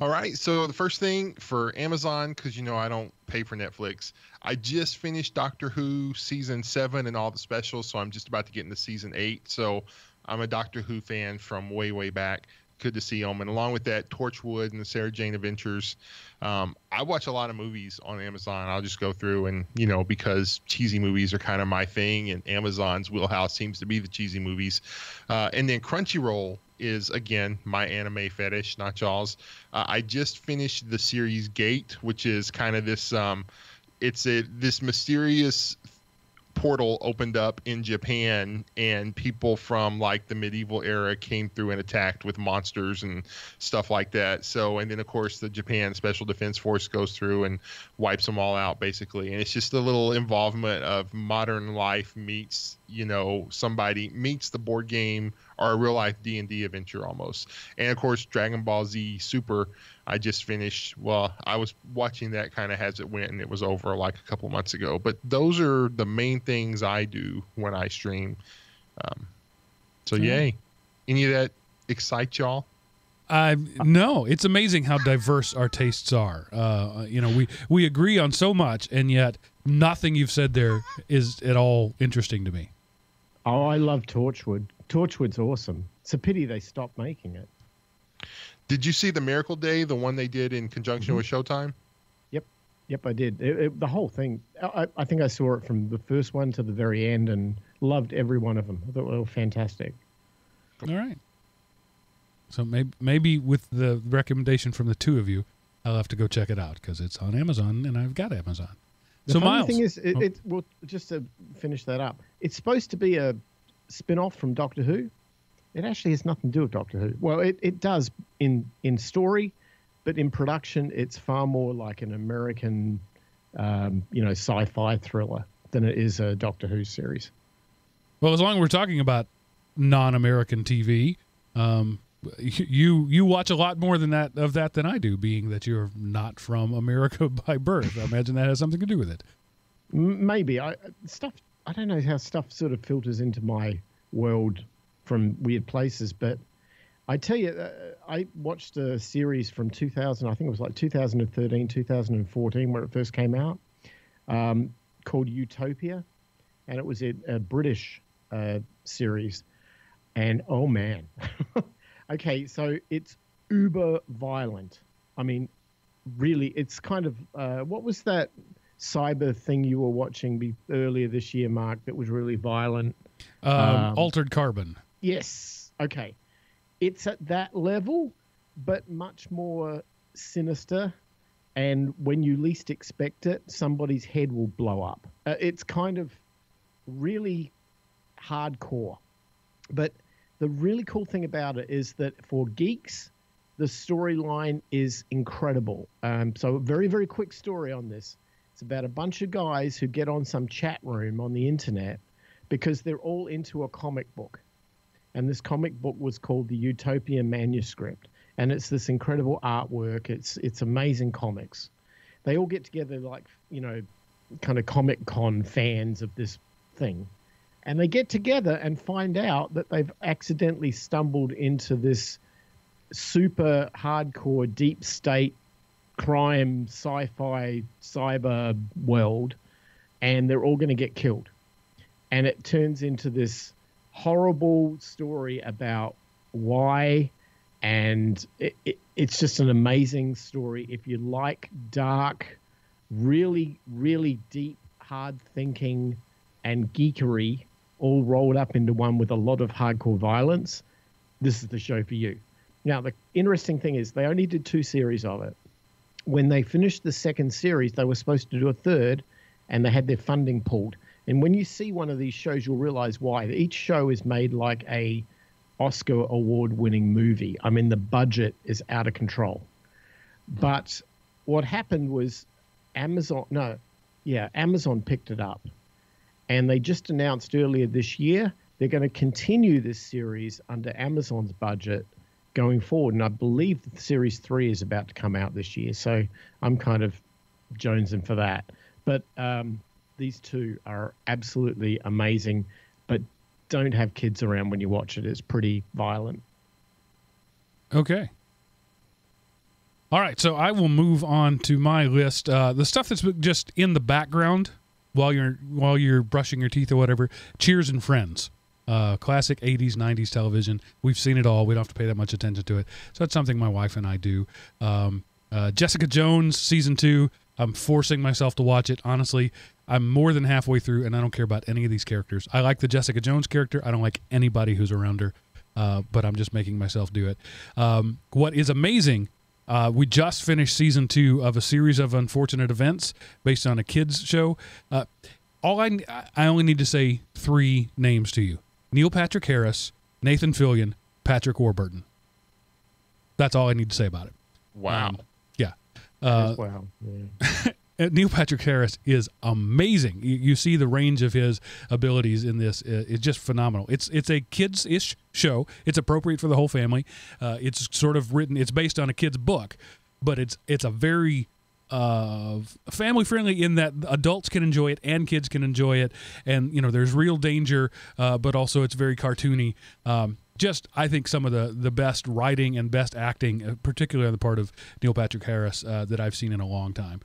All right. So the first thing for Amazon, because I don't pay for Netflix, I just finished Doctor Who season 7 and all the specials. So I'm just about to get into season 8. So I'm a Doctor Who fan from way, way back. Good to see them. And along with that, Torchwood and the Sarah Jane Adventures. I watch a lot of movies on Amazon. I'll just go through and, because cheesy movies are kind of my thing, and Amazon's wheelhouse seems to be the cheesy movies. And then Crunchyroll is, again, my anime fetish, not y'all's. I just finished the series Gate, which is kind of this, this mysterious portal opened up in Japan, and people from like the medieval era came through and attacked with monsters and stuff like that. So, and then of course the Japan Special Defense Force goes through and wipes them all out basically. And it's just a little involvement of modern life meets somebody meets the board game or a real life D&D adventure almost. And of course, Dragon Ball Z Super, I just finished. Well, I was watching that kind of as it went, and it was over like a couple months ago. But those are the main things I do when I stream. So yay. Any of that excite y'all? No, it's amazing how diverse our tastes are. We agree on so much, and yet nothing you've said there is at all interesting to me. Oh, I love Torchwood. Torchwood's awesome. It's a pity they stopped making it. Did you see the Miracle Day, the one they did in conjunction with Showtime? Yep, I did. The whole thing. I think I saw it from the first one to the very end and loved every one of them. I thought they were fantastic. All right. So maybe with the recommendation from the two of you, I'll have to go check it out because it's on Amazon and I've got Amazon. The so funny Miles, thing is, well, just to finish that up, it's supposed to be a spin-off from Doctor Who. It actually has nothing to do with Doctor Who. Well, it does in story, but in production, it's far more like an American, sci-fi thriller than it is a Doctor Who series. Well, as long as we're talking about non-American TV, you watch a lot more than that than I do, being that you're not from America by birth. I imagine that has something to do with it. Maybe I don't know how stuff sort of filters into my world from weird places, but I tell you, I watched a series from 2000. I think it was like 2013, 2014, where it first came out, called Utopia, and it was a British series. And oh man, okay, so it's uber violent. I mean, really, it's kind of what was that cyber thing you were watching earlier this year, Mark? That was really violent. Altered Carbon. Yes. Okay, it's at that level, but much more sinister. And when you least expect it, somebody's head will blow up. It's kind of really hardcore, but the really cool thing about it is that for geeks, the storyline is incredible. So a very, very quick story on this. It's about a bunch of guys who get on some chat room on the internet because they're all into a comic book. And this comic book was called the Utopia Manuscript. And it's this incredible artwork. It's amazing comics. They all get together like, kind of Comic-Con fans of this thing. And they get together and find out that they've accidentally stumbled into this super hardcore deep state crime sci-fi cyber world, and they're all going to get killed. And it turns into this horrible story about why, and it's just an amazing story. If you like dark, really, really deep, hard thinking and geekery all rolled up into one with a lot of hardcore violence, this is the show for you. Now, the interesting thing is they only did 2 series of it. When they finished the second series, they were supposed to do a third, and they had their funding pulled. And when you see one of these shows, you'll realize why. Each show is made like a Oscar award-winning movie. I mean, the budget is out of control. But what happened was Amazon picked it up. And they just announced earlier this year they're going to continue this series under Amazon's budget going forward. And I believe that Series 3 is about to come out this year. So I'm kind of jonesing for that. But these two are absolutely amazing. But don't have kids around when you watch it. It's pretty violent. Okay. All right. So I will move on to my list. The stuff that's just in the background while you're brushing your teeth or whatever. Cheers and Friends. Classic 80s, 90s television. We've seen it all. We don't have to pay that much attention to it. So that's something my wife and I do. Jessica Jones, season 2. I'm forcing myself to watch it. Honestly, I'm more than halfway through, and I don't care about any of these characters. I like the Jessica Jones character. I don't like anybody who's around her, but I'm just making myself do it. What is amazing, we just finished season 2 of a series of unfortunate events based on a kids show. I only need to say 3 names to you: Neil Patrick Harris, Nathan Fillion, Patrick Warburton. That's all I need to say about it. Wow. Yeah. Wow. Yeah. Neil Patrick Harris is amazing. You see the range of his abilities in this. It's just phenomenal. It's a kids-ish show. It's appropriate for the whole family. It's sort of written. It's based on a kid's book, but it's a very family friendly in that adults can enjoy it and kids can enjoy it, and there's real danger, but also it's very cartoony. I think some of the best writing and best acting, particularly on the part of Neil Patrick Harris, that I've seen in a long time.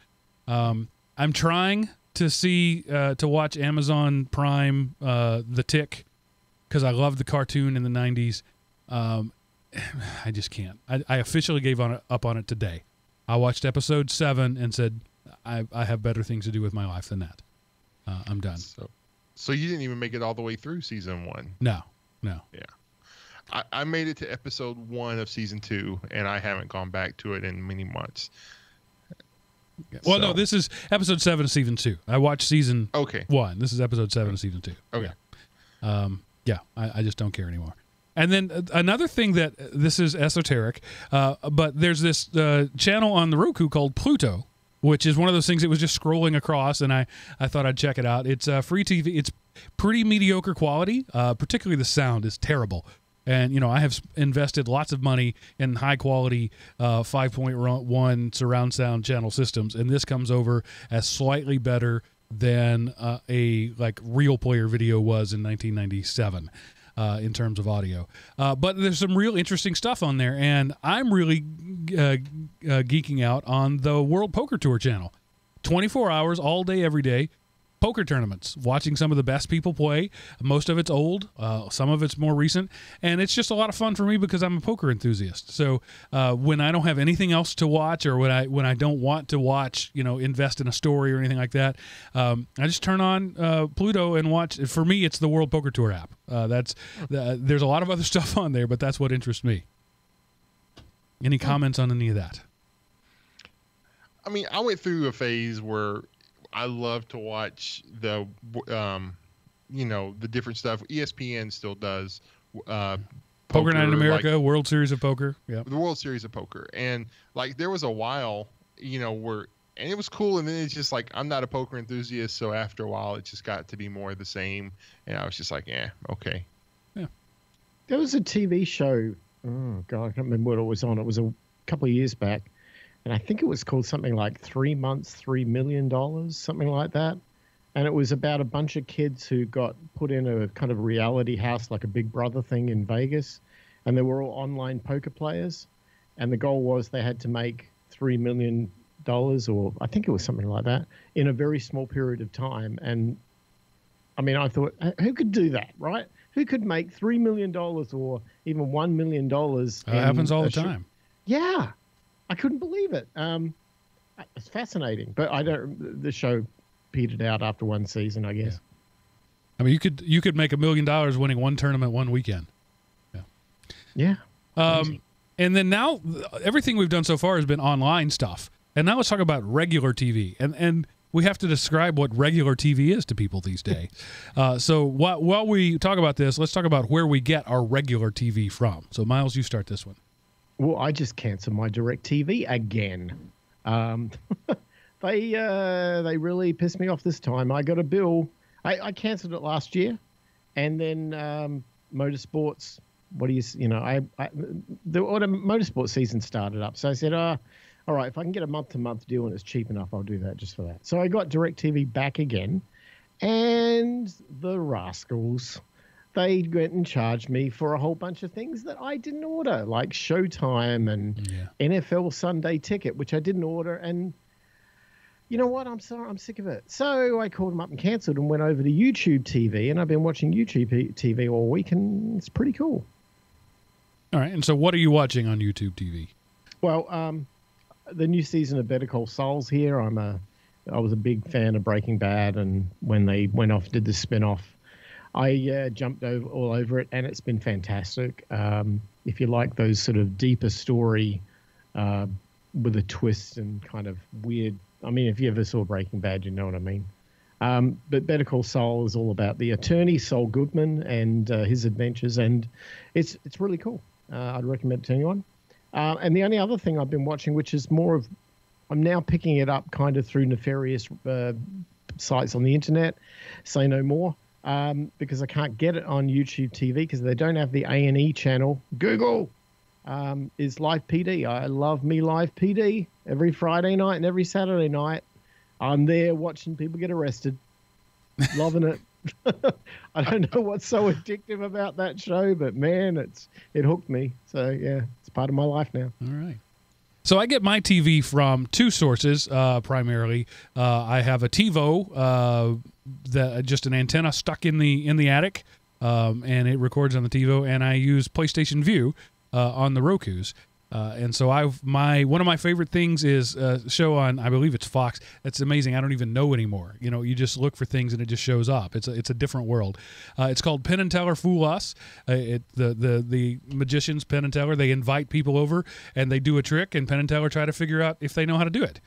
I'm trying to watch Amazon Prime The Tick, because I love the cartoon in the 90s. I just can't. I officially gave up on it today. I watched episode 7 and said, I have better things to do with my life than that. I'm done. So you didn't even make it all the way through season 1? No. Yeah. I made it to episode 1 of season 2, and I haven't gone back to it in many months. Well, no, this is episode 7 of season 2. I watched season 1. This is episode 7 of season 2. Okay. Yeah. I just don't care anymore. And then another thing that this is esoteric, but there's this channel on the Roku called Pluto, which is one of those things that was just scrolling across, and I thought I'd check it out. It's free TV. It's pretty mediocre quality. Particularly the sound is terrible. And, I have invested lots of money in high-quality 5.1 surround sound channel systems, and this comes over as slightly better than a real player video was in 1997 in terms of audio. But there's some real interesting stuff on there, and I'm really geeking out on the World Poker Tour channel. 24 hours, all day, every day. Poker tournaments, watching some of the best people play. Most of it's old, some of it's more recent, and it's just a lot of fun for me because I'm a poker enthusiast. So when I don't have anything else to watch, or when I don't want to watch, invest in a story or anything like that, I just turn on Pluto and watch. For me, it's the World Poker Tour app. There's a lot of other stuff on there, but that's what interests me. Any comments on any of that? I mean, I went through a phase where I love to watch the different stuff. ESPN still does Poker Night in America, World Series of Poker. Yeah, the World Series of Poker, and there was a while, where and it was cool, and then it's just I'm not a poker enthusiast, so after a while, it just got to be more of the same, and I was just okay. Yeah, there was a TV show. Oh God, I can't remember what it was on. It was a couple of years back. And I think it was called something like 3 months, $3 million, something like that. And it was about a bunch of kids who got put in a kind of reality house, like a Big Brother thing in Vegas. And they were all online poker players. And the goal was they had to make $3 million, or I think it was something like that, in a very small period of time. And I mean, I thought, who could do that, right? Who could make $3 million or even $1 million? It happens all the time. Yeah. I couldn't believe it. It's fascinating, but the show petered out after one season, I guess. Yeah. I mean, you could make $1 million winning one tournament one weekend. Yeah. And then now everything we've done so far has been online stuff, and now let's talk about regular TV. And we have to describe what regular TV is to people these days. So while we talk about this, let's talk about where we get our regular TV from. So Miles, you start this one. Well, I just canceled my DirecTV again. They really pissed me off this time. I got a bill. I canceled it last year, and then motorsports. The motorsport season started up, so I said, all right, if I can get a month-to-month deal and it's cheap enough, I'll do that just for that. So I got DirecTV back again, and the rascals, they went and charged me for a whole bunch of things that I didn't order, like Showtime and NFL Sunday Ticket, which I didn't order. And you know what? I'm sorry. I'm sick of it. So I called them up and canceled and went over to YouTube TV, and I've been watching YouTube TV all week, and it's pretty cool. All right. And so what are you watching on YouTube TV? Well, the new season of Better Call Saul's here. I was a big fan of Breaking Bad, and when they went off, did the spin-off, I jumped all over it, and it's been fantastic. If you like those sort of deeper story with a twist and kind of weird, I mean, if you ever saw Breaking Bad, you know what I mean. But Better Call Saul is all about the attorney, Saul Goodman, and his adventures, and it's really cool. I'd recommend it to anyone. And the only other thing I've been watching, which is more of I'm now picking it up kind of through nefarious sites on the internet. Say no more. Because I can't get it on YouTube TV because they don't have the A&E channel. Google is Live PD. I love me Live PD every Friday night and every Saturday night. I'm there watching people get arrested, loving it. I don't know what's so addictive about that show, but man, it hooked me. So yeah, it's part of my life now. All right. So I get my TV from two sources primarily. I have a TiVo, just an antenna stuck in the attic, and it records on the TiVo. And I use PlayStation View on the Roku's. And so one of my favorite things is a show on, I believe it's Fox. It's amazing. I don't even know anymore. You know, you just look for things and it just shows up. It's a different world. It's called Penn and Teller Fool Us. The magicians, Penn and Teller, they invite people over and they do a trick, and Penn and Teller try to figure out if they know how to do it.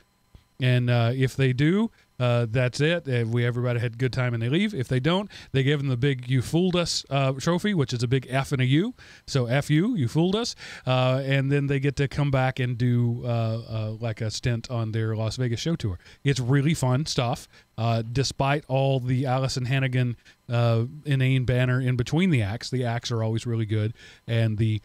And if they do, that's it. Everybody had a good time and they leave. If they don't, they give them the big "You Fooled Us" trophy, which is a big F and a U. So F you fooled us. And then they get to come back and do like a stint on their Las Vegas show tour. It's really fun stuff, despite all the Allison Hannigan inane banner in between the acts. The acts are always really good, and the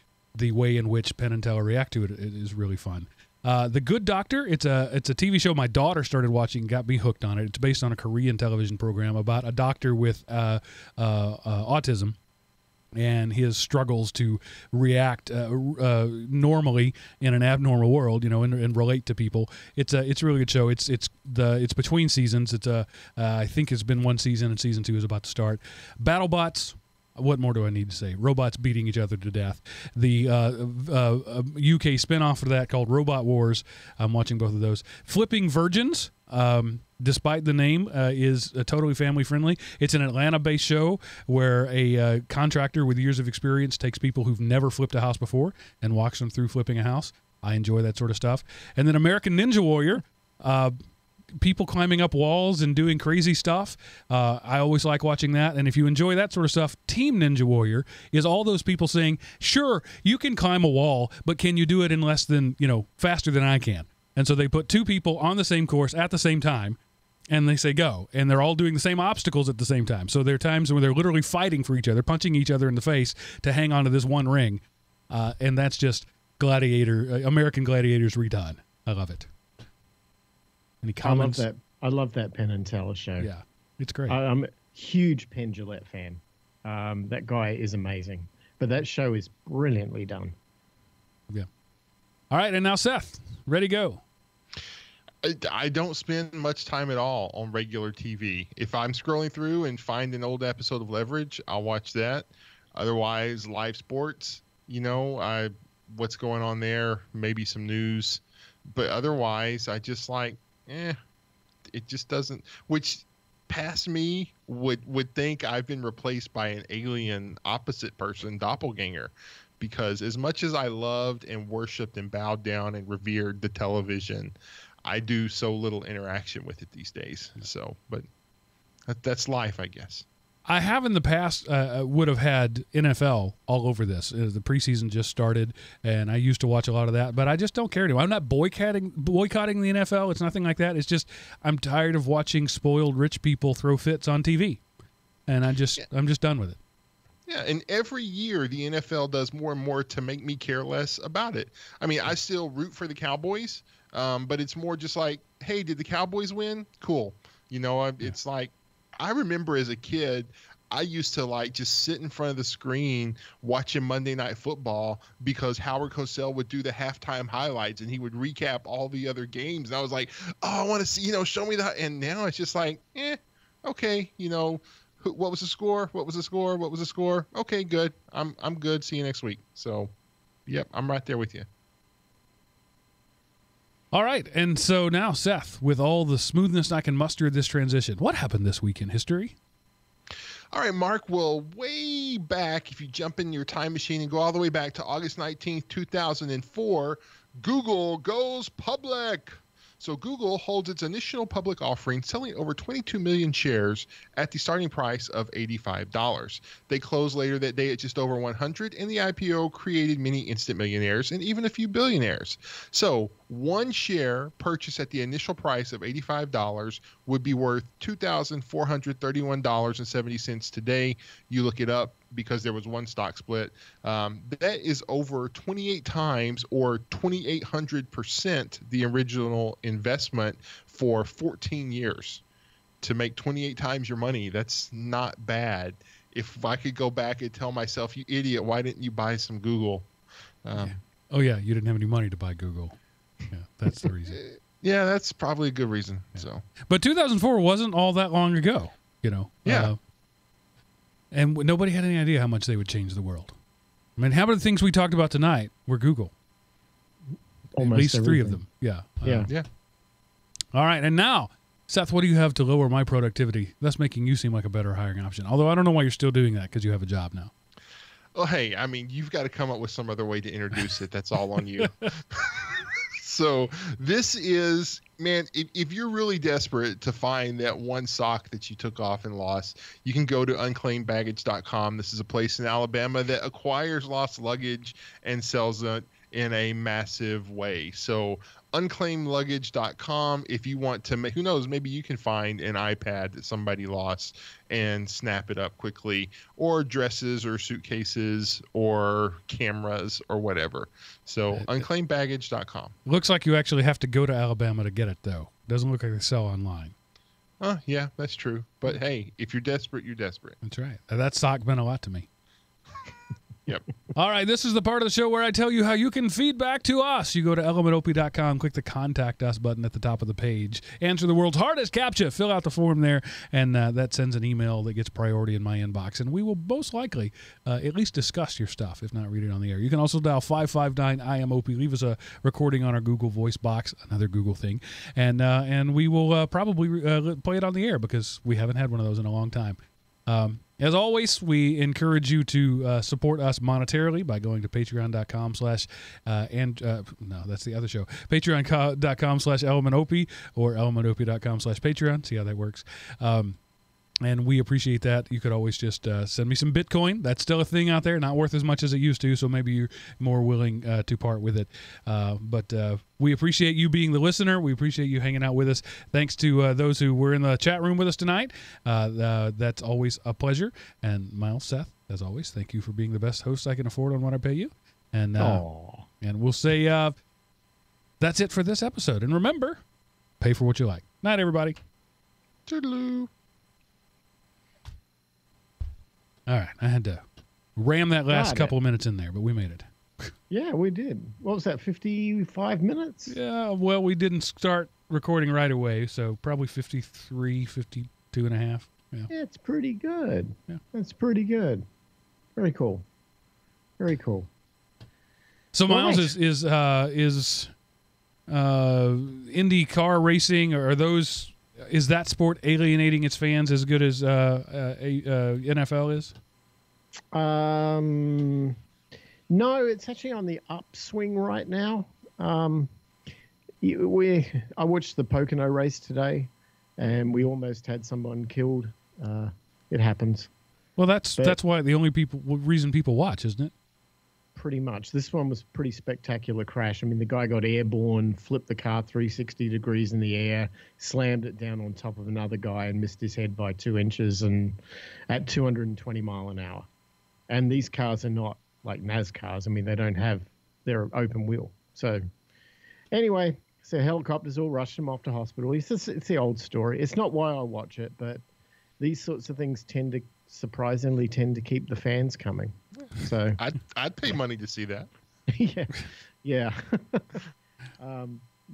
way in which Penn and Teller react to it is really fun. The Good Doctor, it's a TV show my daughter started watching, got me hooked on it. It's based on a Korean television program about a doctor with autism and his struggles to react normally in an abnormal world, and relate to people. It's a really good show. It's between seasons. I think it's been one season, and season 2 is about to start. BattleBots. What more do I need to say? Robots beating each other to death. The UK spinoff of that called Robot Wars. I'm watching both of those. Flipping Virgins, despite the name, is totally family friendly. It's an Atlanta-based show where a contractor with years of experience takes people who've never flipped a house before and walks them through flipping a house. I enjoy that sort of stuff. And then American Ninja Warrior. People climbing up walls and doing crazy stuff. I always like watching that. And if you enjoy that sort of stuff, Team Ninja Warrior is all those people saying, sure, you can climb a wall, but can you do it in less than, faster than I can? And so they put two people on the same course at the same time, and they say go. And they're all doing the same obstacles at the same time. So there are times when they're literally fighting for each other, punching each other in the face to hang on to this one ring. And that's just American Gladiators redone. I love it. Any comments? I love that Penn and Teller show. Yeah, it's great. I'm a huge Penn Jillette fan. That guy is amazing. But that show is brilliantly done. Yeah. All right, and now Seth, ready to go. I don't spend much time at all on regular TV. If I'm scrolling through and find an old episode of Leverage, I'll watch that. Otherwise, live sports, what's going on there, maybe some news. But otherwise, I just it just doesn't, which past me would think I've been replaced by an alien opposite person, doppelganger, because as much as I loved and worshipped and bowed down and revered the television, I do so little interaction with it these days. So, but that's life, I guess. I have in the past would have had NFL all over this. The preseason just started, and I used to watch a lot of that, but I just don't care anymore. I'm not boycotting the NFL. It's nothing like that. It's just I'm tired of watching spoiled rich people throw fits on TV, and I'm just done with it. Yeah, and every year the NFL does more and more to make me care less about it. I mean, I still root for the Cowboys, but it's more just like, hey, did the Cowboys win? Cool. It's like, I remember as a kid, I used to just sit in front of the screen watching Monday Night Football because Howard Cosell would do the halftime highlights and he would recap all the other games. And I was like, oh, I want to see, show me that. And now it's just like, okay, what was the score? What was the score? What was the score? Okay, good. I'm good. See you next week. So, yep, I'm right there with you. All right, and so now, Seth, with all the smoothness I can muster this transition, what happened this week in history? All right, Mark, well, way back, if you jump in your time machine and go all the way back to August 19th, 2004, Google goes public. So Google holds its initial public offering, selling over 22 million shares at the starting price of $85. They closed later that day at just over 100, and the IPO created many instant millionaires and even a few billionaires. So one share purchased at the initial price of $85 would be worth $2,431.70 today. You look it up because there was one stock split. That is over 28 times or 2,800% the original investment for 14 years. To make 28 times your money, that's not bad. If I could go back and tell myself, you idiot, why didn't you buy some Google? Yeah. Oh, yeah, you didn't have any money to buy Google. Yeah, that's the reason. Yeah, that's probably a good reason. Yeah. So, but 2004 wasn't all that long ago, you know. Yeah. And nobody had any idea how much they would change the world. I mean, how about the things we talked about tonight were Google? Almost at least everything. 3 of them. Yeah. Yeah. All right, and now, Seth, what do you have to lower my productivity, thus making you seem like a better hiring option? Although I don't know why you're still doing that because you have a job now. Well, hey, I mean, you've got to come up with some other way to introduce it. That's all on you. So this is, man, if you're really desperate to find that one sock that you took off and lost, you can go to unclaimedbaggage.com. This is a place in Alabama that acquires lost luggage and sells it in a massive way. So unclaimedluggage.com, if you want to make, who knows, maybe you can find an iPad that somebody lost and snap it up quickly, or dresses or suitcases or cameras or whatever. So unclaimedbaggage.com. Looks like you actually have to go to Alabama to get it, though. Doesn't look like they sell online. Yeah, that's true. But hey, if you're desperate, you're desperate. That's right. That sock meant a lot to me. Yep. All right, this is the part of the show where I tell you how you can feedback to us. You go to elementop.com, click the Contact Us button at the top of the page, answer the world's hardest CAPTCHA, fill out the form there, and that sends an email that gets priority in my inbox, and we will most likely at least discuss your stuff, if not read it on the air. You can also dial 559-IMOP, leave us a recording on our Google Voice box, another Google thing, and we will probably play it on the air because we haven't had one of those in a long time. As always, we encourage you to support us monetarily by going to patreon.com/ no, that's the other show. Patreon.com/elementop or elementop.com/Patreon. See how that works. And we appreciate that. You could always just send me some Bitcoin. That's still a thing out there, not worth as much as it used to, so maybe you're more willing to part with it. But we appreciate you being the listener. We appreciate you hanging out with us. Thanks to those who were in the chat room with us tonight. That's always a pleasure. And Miles, Seth, as always, thank you for being the best host I can afford on what I pay you. And we'll say that's it for this episode. And remember, pay for what you like. Night, everybody. Toodaloo. All right, I had to ram that last couple of minutes in there, but we made it. Yeah, we did. What was that, 55 minutes? Yeah, well, we didn't start recording right away, so probably 53, 52 and a half. Yeah, it's pretty good. Yeah. That's pretty good. Very cool. Very cool. So Miles, is Indy car racing, or are those... Is that sport alienating its fans as good as NFL is? No, it's actually on the upswing right now. I watched the Pocono race today, and we almost had someone killed. It happens. Well, that's why the only reason people watch, isn't it? Pretty much. This one was a pretty spectacular crash. I mean, the guy got airborne, flipped the car 360 degrees in the air, slammed it down on top of another guy and missed his head by 2 inches and at 220 mile an hour. And these cars are not like NASCARs. I mean, they're open wheel. So anyway, so helicopters all rushed him off to hospital. It's the old story. It's not why I watch it, but these sorts of things surprisingly tend to keep the fans coming. So I'd pay money to see that. Yeah.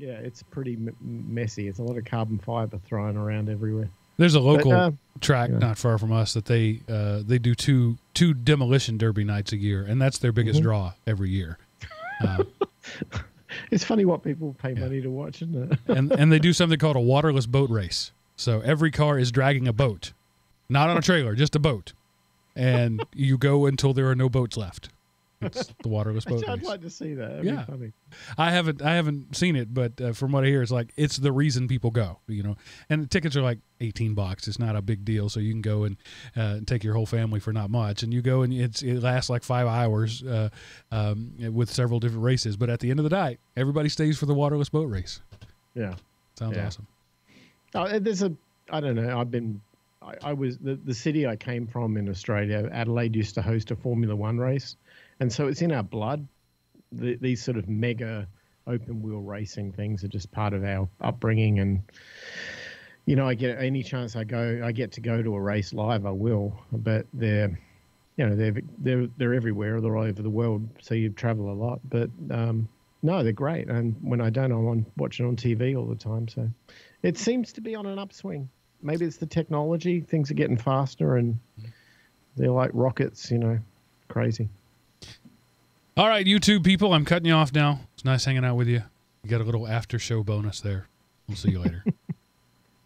It's pretty messy. It's a lot of carbon fiber thrown around everywhere. There's a local track not far from us that they do two demolition derby nights a year, and that's their biggest draw every year. It's funny what people pay money to watch, isn't it? and they do something called a waterless boat race. So every car is dragging a boat, not on a trailer, just a boat. And you go until there are no boats left. It's the waterless boat I'd race. like to see that. That'd Yeah. be funny. I haven't seen it, but from what I hear, it's like it's the reason people go. And the tickets are like $18. It's not a big deal, so you can go and take your whole family for not much. And you go and it lasts like 5 hours with several different races. But at the end of the night, everybody stays for the waterless boat race. Yeah. Sounds Yeah. awesome. Oh, I don't know. I was the city I came from in Australia. Adelaide used to host a Formula One race, and so it's in our blood. These sort of mega open wheel racing things are just part of our upbringing, and I get any chance I get to go to a race live, I will. But they're everywhere. They're all over the world, so you travel a lot. But no, they're great, and when I don't, I'm watching on TV all the time. So it seems to be on an upswing. Maybe it's the technology. Things are getting faster, and they're like rockets, crazy. All right, YouTube people, I'm cutting you off now. It's nice hanging out with you. You got a little after show bonus there. We'll see you later.